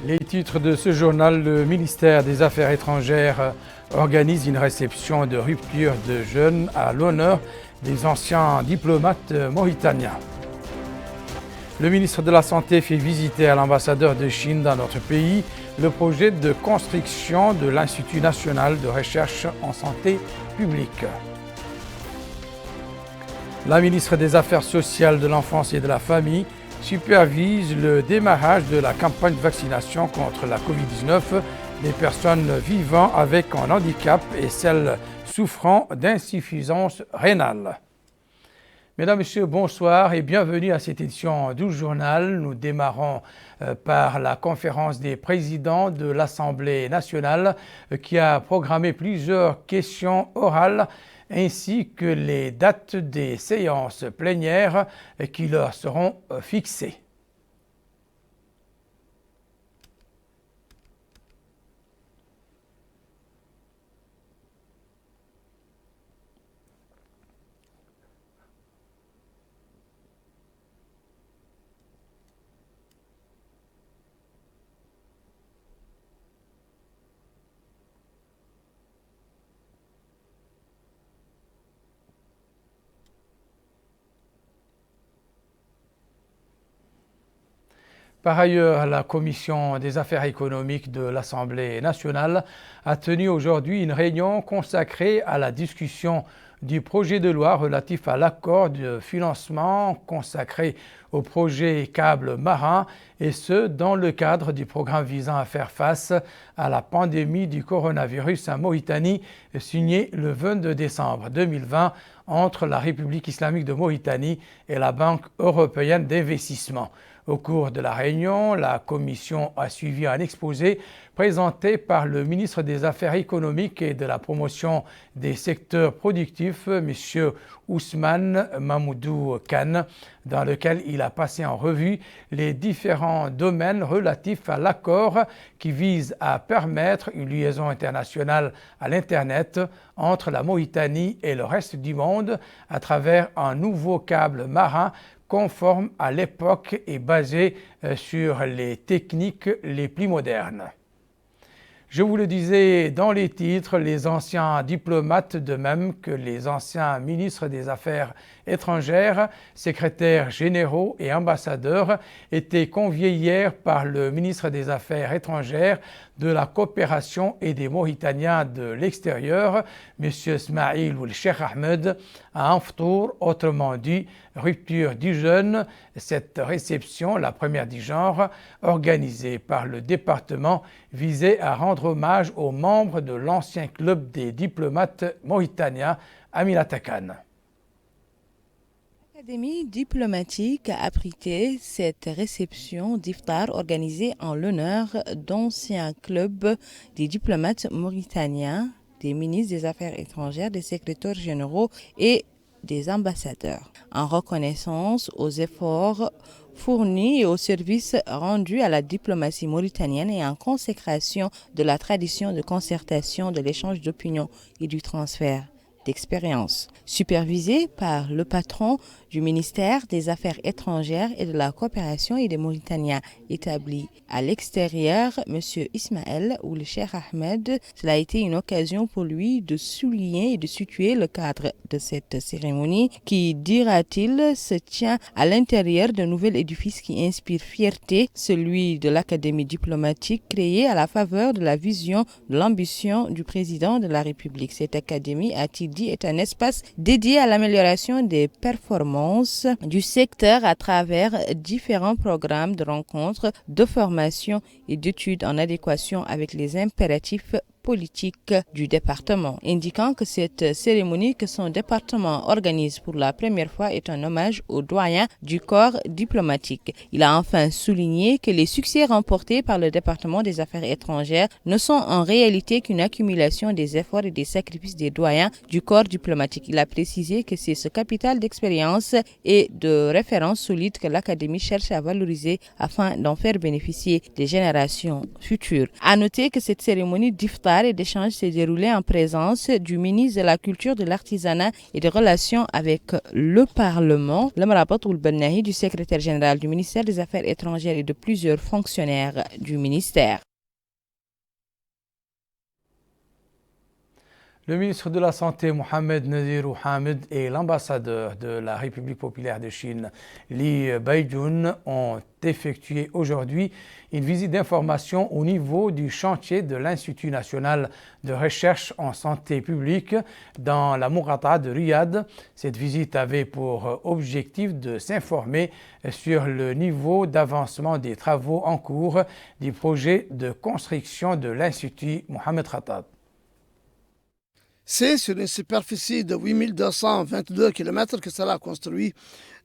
Les titres de ce journal, le ministère des Affaires étrangères organise une réception de rupture de jeûne à l'honneur des anciens diplomates mauritaniens. Le ministre de la Santé fait visiter à l'ambassadeur de Chine dans notre pays le projet de construction de l'Institut national de recherche en santé publique. La ministre des Affaires sociales, de l'enfance et de la famille supervise le démarrage de la campagne de vaccination contre la Covid-19 des personnes vivant avec un handicap et celles souffrant d'insuffisance rénale. Mesdames, Messieurs, bonsoir et bienvenue à cette édition du journal. Nous démarrons par la conférence des présidents de l'Assemblée nationale qui a programmé plusieurs questions orales ainsi que les dates des séances plénières qui leur seront fixées. Par ailleurs, la Commission des affaires économiques de l'Assemblée nationale a tenu aujourd'hui une réunion consacrée à la discussion du projet de loi relatif à l'accord de financement consacré au projet câble marin, et ce, dans le cadre du programme visant à faire face à la pandémie du coronavirus en Mauritanie, signé le 22 décembre 2020 entre la République islamique de Mauritanie et la Banque européenne d'investissement. Au cours de la réunion, la Commission a suivi un exposé présenté par le ministre des Affaires économiques et de la promotion des secteurs productifs, M. Ousmane Mamoudou Kane, dans lequel il a passé en revue les différents domaines relatifs à l'accord qui vise à permettre une liaison internationale à l'Internet entre la Mauritanie et le reste du monde à travers un nouveau câble marin conforme à l'époque et basé sur les techniques les plus modernes. Je vous le disais dans les titres, les anciens diplomates, de même que les anciens ministres des Affaires étrangères, secrétaires généraux et ambassadeurs, étaient conviés hier par le ministre des Affaires étrangères, de la coopération et des Mauritaniens de l'extérieur, M. Smaïl Ould Cheikh Ahmed, à un ftour, autrement dit rupture du jeûne. Cette réception, la première du genre, organisée par le département, visait à rendre hommage aux membres de l'ancien club des diplomates mauritaniens, Aminata Kane. L'Académie diplomatique a abrité cette réception d'iftar organisée en l'honneur d'anciens clubs des diplomates mauritaniens, des ministres des Affaires étrangères, des secrétaires généraux et des ambassadeurs, en reconnaissance aux efforts fournis et aux services rendus à la diplomatie mauritanienne et en consécration de la tradition de concertation, de l'échange d'opinions et du transfert d'expérience. Supervisé par le patron du ministère des Affaires étrangères et de la coopération et des Mauritaniens établis à l'extérieur, M. Ismaël Ould Cheikh Ahmed, cela a été une occasion pour lui de souligner et de situer le cadre de cette cérémonie qui, dira-t-il, se tient à l'intérieur d'un nouvel édifice qui inspire fierté, celui de l'Académie diplomatique créée à la faveur de la vision, de l'ambition du président de la République. Cette académie, a-t-il dit, est un espace dédié à l'amélioration des performances du secteur à travers différents programmes de rencontres, de formation et d'études en adéquation avec les impératifs politique du département, indiquant que cette cérémonie que son département organise pour la première fois est un hommage aux doyens du corps diplomatique. Il a enfin souligné que les succès remportés par le département des Affaires étrangères ne sont en réalité qu'une accumulation des efforts et des sacrifices des doyens du corps diplomatique. Il a précisé que c'est ce capital d'expérience et de références solides que l'Académie cherche à valoriser afin d'en faire bénéficier des générations futures. À noter que cette cérémonie d'iftar d'iftar et d'échange s'est déroulé en présence du ministre de la Culture, de l'Artisanat et des Relations avec le Parlement, Lamara Batoul Bennahi, du secrétaire général du ministère des Affaires étrangères et de plusieurs fonctionnaires du ministère. Le ministre de la Santé, Mohamed Nazirou Hamid, et l'ambassadeur de la République populaire de Chine, Li Baijun, ont effectué aujourd'hui une visite d'information au niveau du chantier de l'Institut national de recherche en santé publique dans la Mourata de Riyad. Cette visite avait pour objectif de s'informer sur le niveau d'avancement des travaux en cours du projet de construction de l'Institut Mohamed Khattab. C'est sur une superficie de 8222 km que sera construit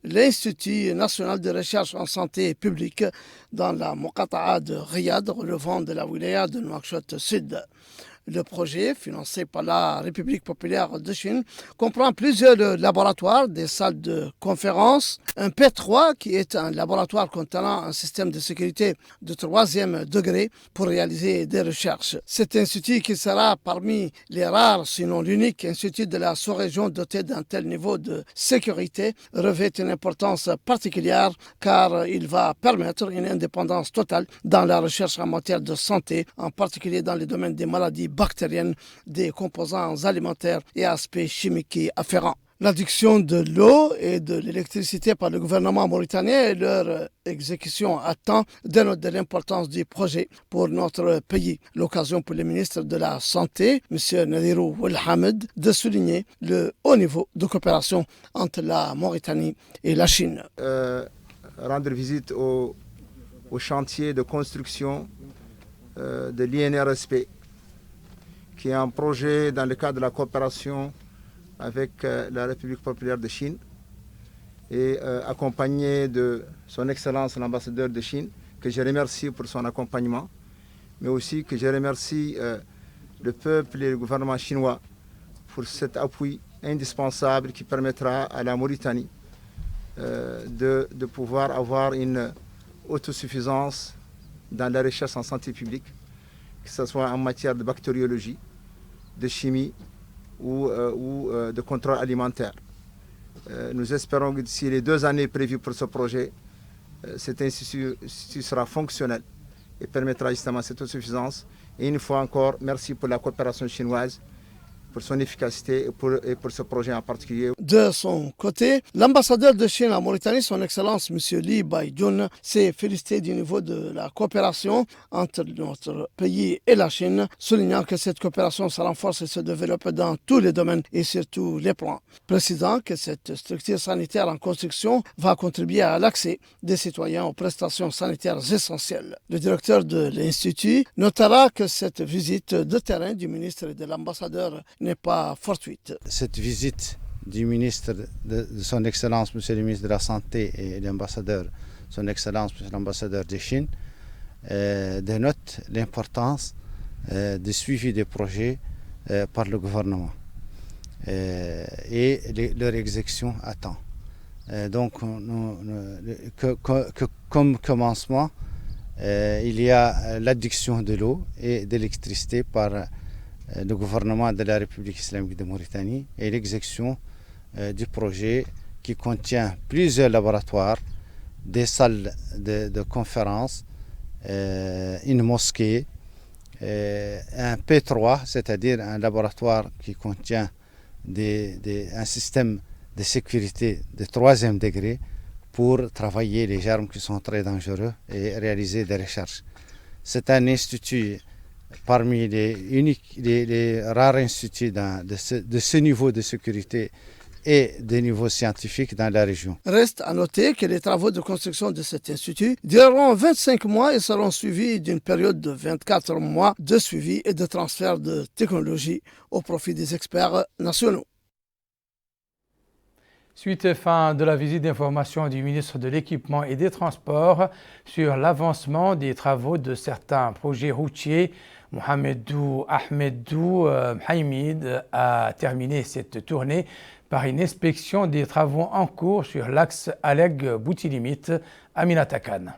l'Institut national de recherche en santé publique dans la Moqata'a de Riyad, relevant de la wilaya de Nouakchott Sud. Le projet, financé par la République populaire de Chine, comprend plusieurs laboratoires, des salles de conférence, un P3 qui est un laboratoire contenant un système de sécurité de 3e degré pour réaliser des recherches. Cet institut, qui sera parmi les rares, sinon l'unique institut de la sous-région doté d'un tel niveau de sécurité, revêt une importance particulière car il va permettre une indépendance totale dans la recherche en matière de santé, en particulier dans les domaines des maladies bactériennes, des composants alimentaires et aspects chimiques et afférents. L'adduction de l'eau et de l'électricité par le gouvernement mauritanien et leur exécution à temps dénotent de l'importance du projet pour notre pays. L'occasion pour le ministre de la Santé, M. Nazirou Hamid, de souligner le haut niveau de coopération entre la Mauritanie et la Chine. Rendre visite au chantier de construction de l'INRSP, qui est un projet dans le cadre de la coopération avec la République populaire de Chine et accompagné de son Excellence l'ambassadeur de Chine, que je remercie pour son accompagnement, mais aussi que je remercie le peuple et le gouvernement chinois pour cet appui indispensable qui permettra à la Mauritanie de pouvoir avoir une autosuffisance dans la recherche en santé publique, que ce soit en matière de bactériologie, de chimie ou de contrôle alimentaire. Nous espérons que d'ici les 2 années prévues pour ce projet, cet institut sera fonctionnel et permettra justement cette autosuffisance. Et une fois encore, merci pour la coopération chinoise, pour son efficacité et pour ce projet en particulier. De son côté, l'ambassadeur de Chine en Mauritanie, son Excellence M. Li Baijun, s'est félicité du niveau de la coopération entre notre pays et la Chine, soulignant que cette coopération se renforce et se développe dans tous les domaines et sur tous les plans. Précisant que cette structure sanitaire en construction va contribuer à l'accès des citoyens aux prestations sanitaires essentielles. Le directeur de l'Institut notera que cette visite de terrain du ministre et de l'ambassadeur n'est pas fortuite. Cette visite du ministre de son Excellence, Monsieur le ministre de la Santé, et l'ambassadeur, son Excellence, Monsieur l'ambassadeur de Chine, dénote l'importance du suivi des projets par le gouvernement et leur exécution à temps. Donc, comme commencement, il y a l'adduction de l'eau et de l'électricité par le gouvernement de la République islamique de Mauritanie et l'exécution du projet qui contient plusieurs laboratoires, des salles de conférence, une mosquée, un P3, c'est-à-dire un laboratoire qui contient un système de sécurité de 3e degré pour travailler les germes qui sont très dangereux et réaliser des recherches. C'est un institut parmi les rares instituts de ce niveau de sécurité et de niveau scientifique dans la région. Reste à noter que les travaux de construction de cet institut dureront 25 mois et seront suivis d'une période de 24 mois de suivi et de transfert de technologie au profit des experts nationaux. Suite et fin de la visite d'information du ministre de l'Équipement et des Transports sur l'avancement des travaux de certains projets routiers, Mohamedou Ahmedou Haïmid a terminé cette tournée par une inspection des travaux en cours sur l'axe Aleg-Boutilimit, Aminata Khan.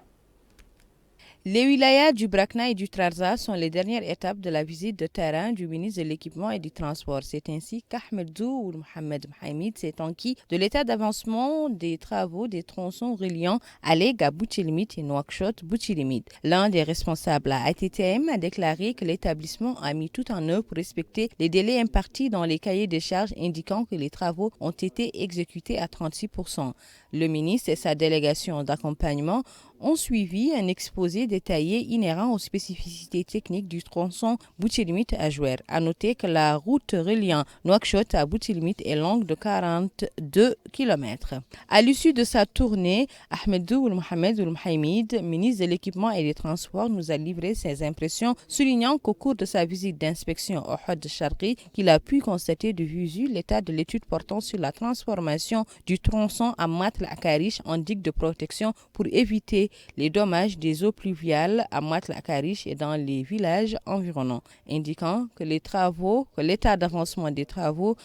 Les wilayas du Brakna et du Trarza sont les dernières étapes de la visite de terrain du ministre de l'Équipement et du Transport. C'est ainsi qu'Ahmedou Mohamed Mohamed s'est enquis de l'état d'avancement des travaux des tronçons reliant Alega Boutilimit et Nouakchott Boutilimit. L'un des responsables à ATTM a déclaré que l'établissement a mis tout en œuvre pour respecter les délais impartis dans les cahiers des charges indiquant que les travaux ont été exécutés à 36%. Le ministre et sa délégation d'accompagnement ont suivi un exposé détaillé inhérent aux spécificités techniques du tronçon Boutilimit à Jouer. À noter que la route reliant Nouakchott à Boutilimit est longue de 42 km. À l'issue de sa tournée, Ahmedou Mohamed Mohamed, ministre de l'Équipement et des Transports, nous a livré ses impressions, soulignant qu'au cours de sa visite d'inspection au Hod Sharqi, qu'il a pu constater de visu l'état de l'étude portant sur la transformation du tronçon à Matl-Akarish en digue de protection pour éviter les dommages des eaux pluviales à Matl-Akarish et dans les villages environnants, indiquant que l'état d'avancement des travaux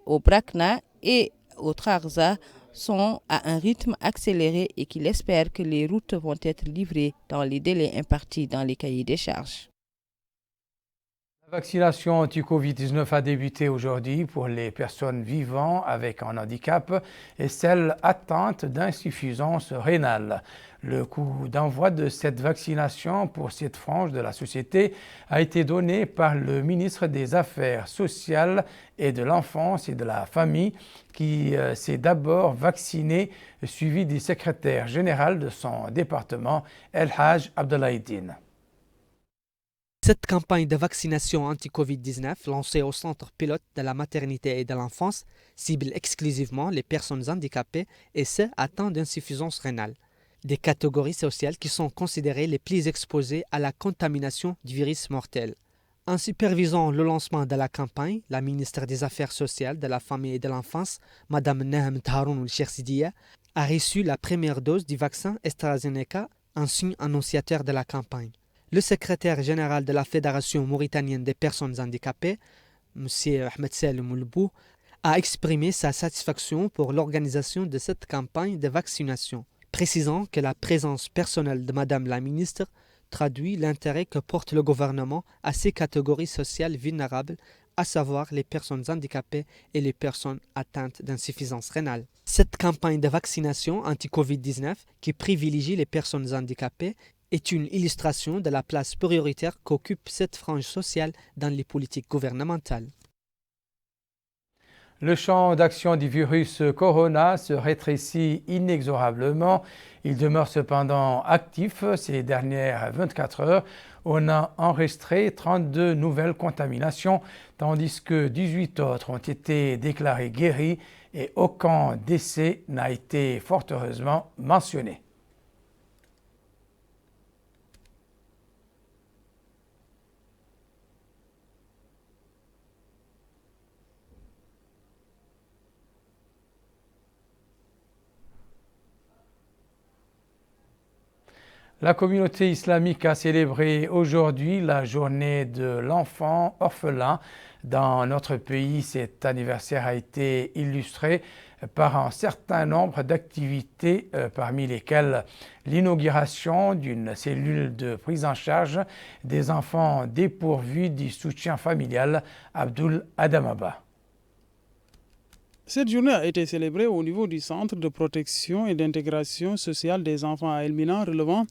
au Brakna et au Trarza sont à un rythme accéléré et qu'il espère que les routes vont être livrées dans les délais impartis dans les cahiers des charges. La vaccination anti-Covid-19 a débuté aujourd'hui pour les personnes vivant avec un handicap et celles atteintes d'insuffisance rénale. Le coup d'envoi de cette vaccination pour cette frange de la société a été donné par le ministre des Affaires sociales et de l'enfance et de la famille qui s'est d'abord vacciné, suivi du secrétaire général de son département, El Haj Abdoulaye. Cette campagne de vaccination anti-Covid-19 lancée au centre pilote de la maternité et de l'enfance cible exclusivement les personnes handicapées et ceux atteints d'insuffisance rénale, des catégories sociales qui sont considérées les plus exposées à la contamination du virus mortel. En supervisant le lancement de la campagne, la ministre des Affaires sociales, de la famille et de l'enfance, Mme Nahem Tharoun El-Chersidia, a reçu la première dose du vaccin AstraZeneca, un signe annonciateur de la campagne. Le secrétaire général de la Fédération mauritanienne des personnes handicapées, M. Ahmed Salem Moulbou, a exprimé sa satisfaction pour l'organisation de cette campagne de vaccination, précisant que la présence personnelle de Madame la ministre traduit l'intérêt que porte le gouvernement à ces catégories sociales vulnérables, à savoir les personnes handicapées et les personnes atteintes d'insuffisance rénale. Cette campagne de vaccination anti-Covid-19 qui privilégie les personnes handicapées est une illustration de la place prioritaire qu'occupe cette frange sociale dans les politiques gouvernementales. Le champ d'action du virus corona se rétrécit inexorablement. Il demeure cependant actif ces dernières 24 heures. On a enregistré 32 nouvelles contaminations, tandis que 18 autres ont été déclarés guéris et aucun décès n'a été fort heureusement mentionné. La communauté islamique a célébré aujourd'hui la journée de l'enfant orphelin. Dans notre pays, cet anniversaire a été illustré par un certain nombre d'activités, parmi lesquelles l'inauguration d'une cellule de prise en charge des enfants dépourvus du soutien familial, Abdul Adamaba. Cette journée a été célébrée au niveau du Centre de protection et d'intégration sociale des enfants à El Mina, relevant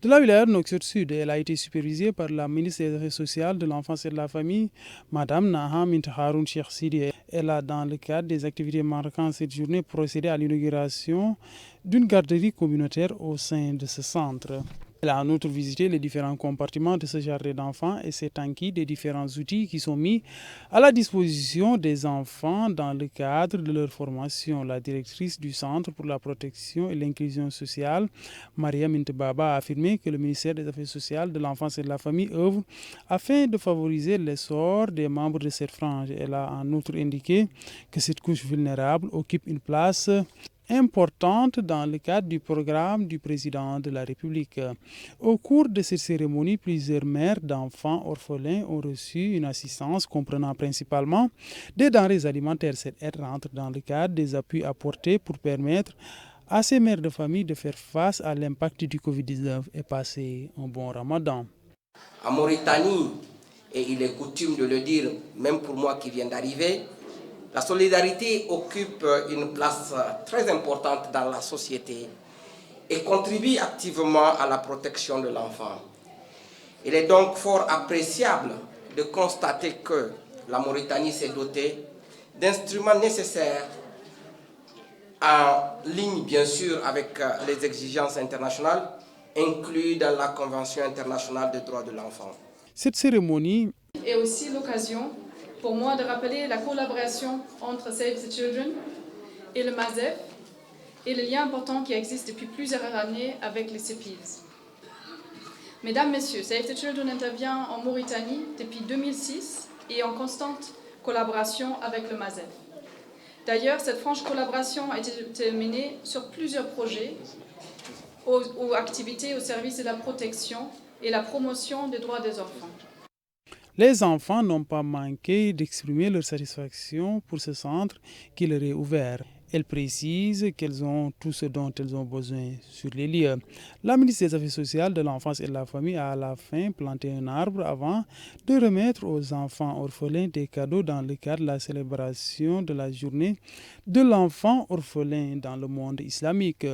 de la wilaya de Nouakchott Sud. Elle a été supervisée par la ministre des Affaires sociales, de l'enfance et de la famille, Mme Nahem Tharoun El-Chersidia. Elle a, dans le cadre des activités marquant cette journée, procédé à l'inauguration d'une garderie communautaire au sein de ce centre. Elle a en outre visité les différents compartiments de ce jardin d'enfants et s'est enquis des différents outils qui sont mis à la disposition des enfants dans le cadre de leur formation. La directrice du Centre pour la protection et l'inclusion sociale, Mariam Intebaba, a affirmé que le ministère des Affaires sociales, de l'enfance et de la famille œuvre afin de favoriser l'essor des membres de cette frange. Elle a en outre indiqué que cette couche vulnérable occupe une place importante dans le cadre du programme du président de la République. Au cours de cette cérémonie, plusieurs mères d'enfants orphelins ont reçu une assistance comprenant principalement des denrées alimentaires. Cette aide rentre dans le cadre des appuis apportés pour permettre à ces mères de famille de faire face à l'impact du Covid-19 et passer un bon ramadan. En Mauritanie, et il est coutume de le dire, même pour moi qui viens d'arriver, la solidarité occupe une place très importante dans la société et contribue activement à la protection de l'enfant. Il est donc fort appréciable de constater que la Mauritanie s'est dotée d'instruments nécessaires en ligne, bien sûr, avec les exigences internationales incluses dans la Convention internationale des droits de l'enfant. Cette cérémonie est aussi l'occasion pour moi de rappeler la collaboration entre Save the Children et le MASEF et le lien important qui existe depuis plusieurs années avec les CEPILS. Mesdames, Messieurs, Save the Children intervient en Mauritanie depuis 2006 et en constante collaboration avec le MASEF. D'ailleurs, cette franche collaboration a été menée sur plusieurs projets ou activités au service de la protection et la promotion des droits des enfants. Les enfants n'ont pas manqué d'exprimer leur satisfaction pour ce centre qui leur est ouvert. Elles précisent qu'elles ont tout ce dont elles ont besoin sur les lieux. La ministre des Affaires sociales, de l'Enfance et de la Famille a à la fin planté un arbre avant de remettre aux enfants orphelins des cadeaux dans le cadre de la célébration de la journée de l'enfant orphelin dans le monde islamique.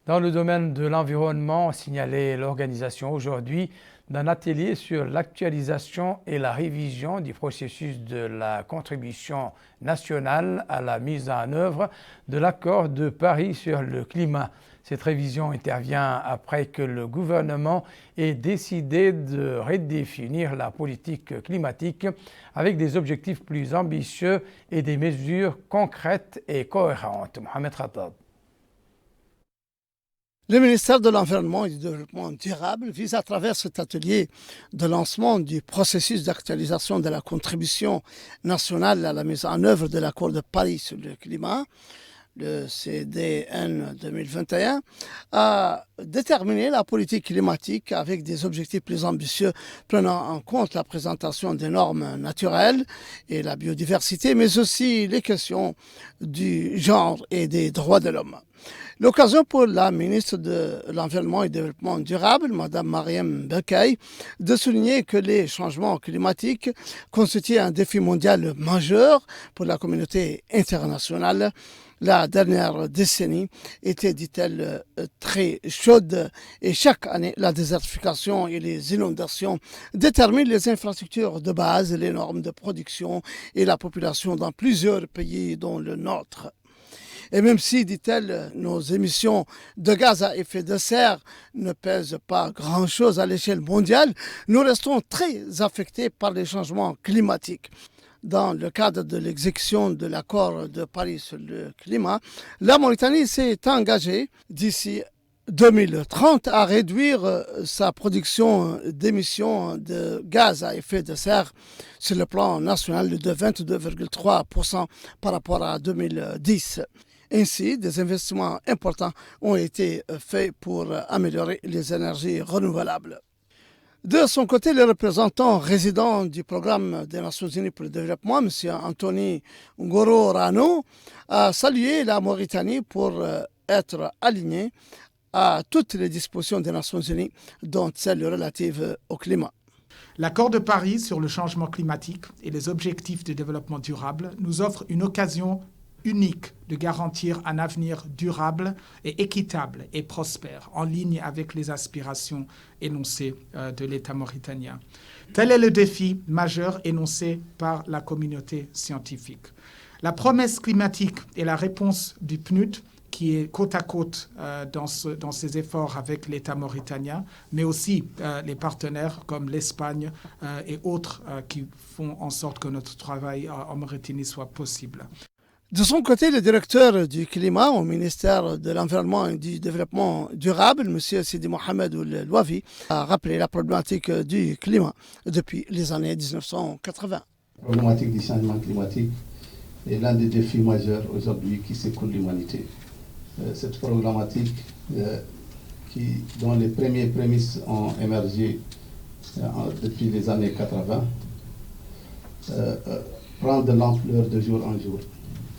Dans le domaine de l'environnement, signalé l'organisation aujourd'hui d'un atelier sur l'actualisation et la révision du processus de la contribution nationale à la mise en œuvre de l'accord de Paris sur le climat. Cette révision intervient après que le gouvernement ait décidé de redéfinir la politique climatique avec des objectifs plus ambitieux et des mesures concrètes et cohérentes. Mohamed Khattab. Le ministère de l'Environnement et du Développement durable vise à travers cet atelier de lancement du processus d'actualisation de la contribution nationale à la mise en œuvre de l'accord de Paris sur le climat, le CDN 2021, à déterminer la politique climatique avec des objectifs plus ambitieux prenant en compte la présentation des normes naturelles et la biodiversité, mais aussi les questions du genre et des droits de l'homme. L'occasion pour la ministre de l'Environnement et du Développement durable, Mme Mariam Bekkay, de souligner que les changements climatiques constituent un défi mondial majeur pour la communauté internationale. La dernière décennie était, dit-elle, très chaude et chaque année, la désertification et les inondations déterminent les infrastructures de base, les normes de production et la population dans plusieurs pays, dont le nôtre. Et même si, dit-elle, nos émissions de gaz à effet de serre ne pèsent pas grand-chose à l'échelle mondiale, nous restons très affectés par les changements climatiques. Dans le cadre de l'exécution de l'accord de Paris sur le climat, la Mauritanie s'est engagée d'ici 2030 à réduire sa production d'émissions de gaz à effet de serre sur le plan national de 22,3% par rapport à 2010. Ainsi, des investissements importants ont été faits pour améliorer les énergies renouvelables. De son côté, le représentant résident du programme des Nations Unies pour le développement, M. Anthony Ngoro Rano, a salué la Mauritanie pour être alignée à toutes les dispositions des Nations Unies, dont celles relatives au climat. L'accord de Paris sur le changement climatique et les objectifs de développement durable nous offre une occasion unique de garantir un avenir durable et équitable et prospère, en ligne avec les aspirations énoncées de l'État mauritanien. Tel est le défi majeur énoncé par la communauté scientifique. La promesse climatique et la réponse du PNUD, qui est côte à côte dans ses efforts avec l'État mauritanien, mais aussi les partenaires comme l'Espagne et autres qui font en sorte que notre travail en Mauritanie soit possible. De son côté, le directeur du climat au ministère de l'Environnement et du Développement durable, M. Sidi Mohamed Oulouavi, a rappelé la problématique du climat depuis les années 1980. La problématique du changement climatique est l'un des défis majeurs aujourd'hui qui secoue l'humanité. Cette problématique, dont les premières prémices ont émergé depuis les années 80, prend de l'ampleur de jour en jour.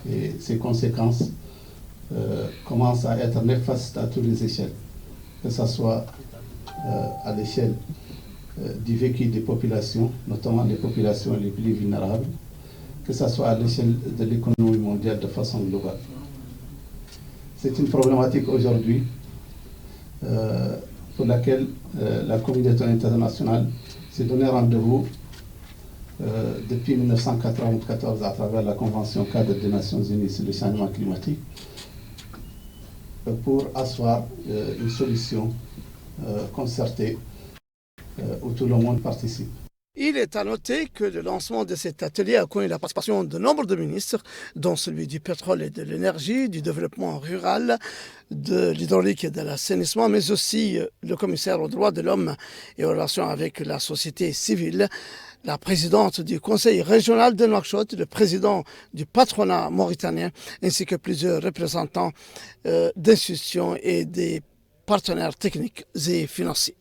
Et ces conséquences commencent à être néfastes à toutes les échelles, que ce soit à l'échelle du vécu des populations, notamment les populations les plus vulnérables, que ce soit à l'échelle de l'économie mondiale de façon globale. C'est une problématique aujourd'hui pour laquelle la communauté internationale s'est donné rendez-vous depuis 1994 à travers la Convention cadre des Nations Unies sur le changement climatique pour asseoir une solution concertée où tout le monde participe. Il est à noter que le lancement de cet atelier a connu la participation de nombre de ministres, dont celui du pétrole et de l'énergie, du développement rural, de l'hydraulique et de l'assainissement, mais aussi le commissaire aux droits de l'homme et aux relations avec la société civile, la présidente du conseil régional de Nouakchott, le président du patronat mauritanien, ainsi que plusieurs représentants d'institutions et des partenaires techniques et financiers.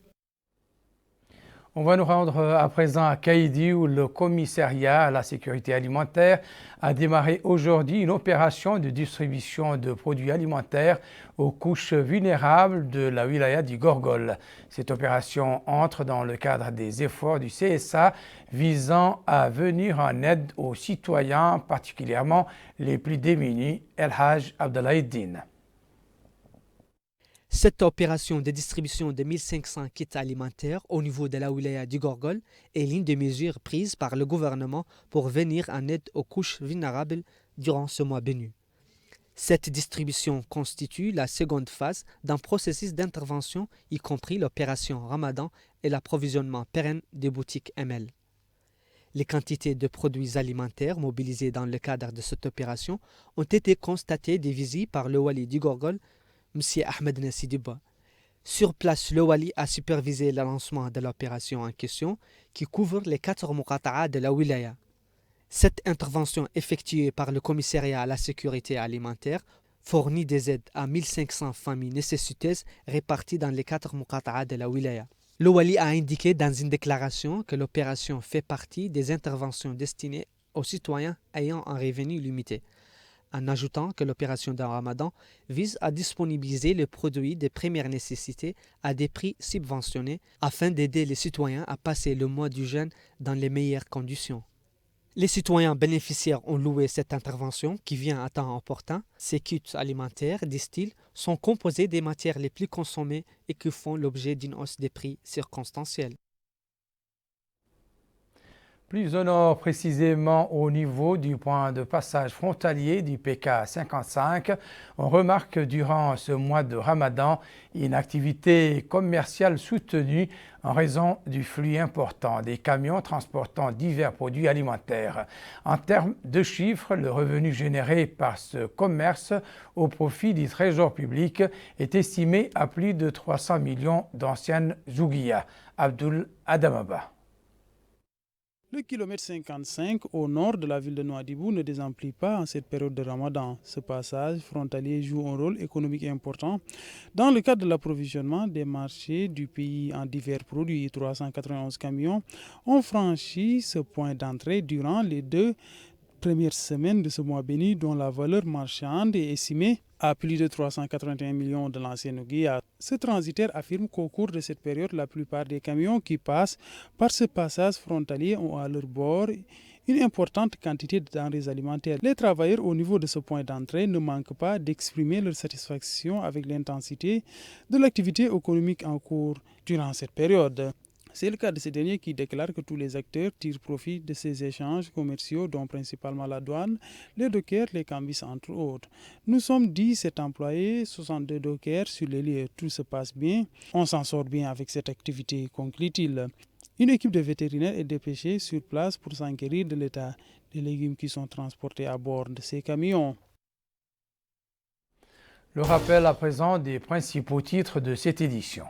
On va nous rendre à présent à Kaïdi où le commissariat à la sécurité alimentaire a démarré aujourd'hui une opération de distribution de produits alimentaires aux couches vulnérables de la wilaya du Gorgol. Cette opération entre dans le cadre des efforts du CSA visant à venir en aide aux citoyens, particulièrement les plus démunis. El Haj Abdelaïdine. Cette opération de distribution de 1500 kits alimentaires au niveau de la wilaya du Gorgol est l'une des mesures prises par le gouvernement pour venir en aide aux couches vulnérables durant ce mois béni. Cette distribution constitue la seconde phase d'un processus d'intervention, y compris l'opération Ramadan et l'approvisionnement pérenne des boutiques ML. Les quantités de produits alimentaires mobilisées dans le cadre de cette opération ont été constatées et visibles par le wali du Gorgol, M. Ahmed Nassidiba. Sur place, le wali a supervisé le lancement de l'opération en question qui couvre les 4 muqata'a de la wilaya. Cette intervention effectuée par le commissariat à la sécurité alimentaire fournit des aides à 1500 familles nécessiteuses réparties dans les 4 muqata'a de la wilaya. Le wali a indiqué dans une déclaration que l'opération fait partie des interventions destinées aux citoyens ayant un revenu limité, en ajoutant que l'opération de Ramadan vise à disponibiliser les produits de première nécessité à des prix subventionnés afin d'aider les citoyens à passer le mois du jeûne dans les meilleures conditions. Les citoyens bénéficiaires ont loué cette intervention qui vient à temps opportun. Ces kits alimentaires, disent-ils, sont composés des matières les plus consommées et qui font l'objet d'une hausse des prix circonstancielle. Plus au nord, précisément au niveau du point de passage frontalier du PK 55, on remarque durant ce mois de Ramadan une activité commerciale soutenue en raison du flux important des camions transportant divers produits alimentaires. En termes de chiffres, le revenu généré par ce commerce au profit du trésor public est estimé à plus de 300 millions d'anciennes zouguiyas. Abdul Adamaba. Le kilomètre 55 au nord de la ville de Nouadhibou ne désemplit pas en cette période de Ramadan. Ce passage frontalier joue un rôle économique important dans le cadre de l'approvisionnement des marchés du pays en divers produits. 391 camions ont franchi ce point d'entrée durant les 2 premières semaines de ce mois béni, dont la valeur marchande est estimée à plus de 381 millions de l'ancienne Guyane. Ce transitaire affirme qu'au cours de cette période, la plupart des camions qui passent par ce passage frontalier ont à leur bord une importante quantité de denrées alimentaires. Les travailleurs au niveau de ce point d'entrée ne manquent pas d'exprimer leur satisfaction avec l'intensité de l'activité économique en cours durant cette période. C'est le cas de ces derniers qui déclarent que tous les acteurs tirent profit de ces échanges commerciaux, dont principalement la douane, les dockers, les cambis, entre autres. Nous sommes 17 employés, 62 dockers sur les lieux. Tout se passe bien. On s'en sort bien avec cette activité, conclut-il. Une équipe de vétérinaires est dépêchée sur place pour s'enquérir de l'état des légumes qui sont transportés à bord de ces camions. Le rappel à présent des principaux titres de cette édition.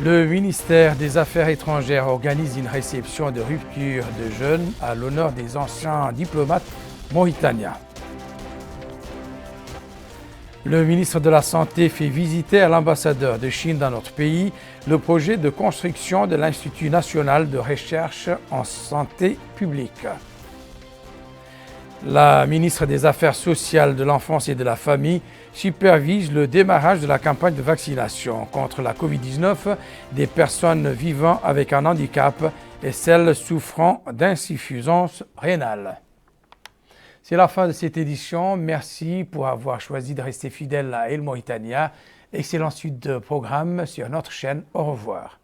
Le ministère des Affaires étrangères organise une réception de rupture de jeûne à l'honneur des anciens diplomates mauritaniens. Le ministre de la Santé fait visiter à l'ambassadeur de Chine dans notre pays le projet de construction de l'Institut national de recherche en santé publique. La ministre des Affaires sociales, de l'enfance et de la famille supervise le démarrage de la campagne de vaccination contre la Covid-19 des personnes vivant avec un handicap et celles souffrant d'insuffisance rénale. C'est la fin de cette édition. Merci pour avoir choisi de rester fidèle à El Mauritania. Excellente suite de programme sur notre chaîne. Au revoir.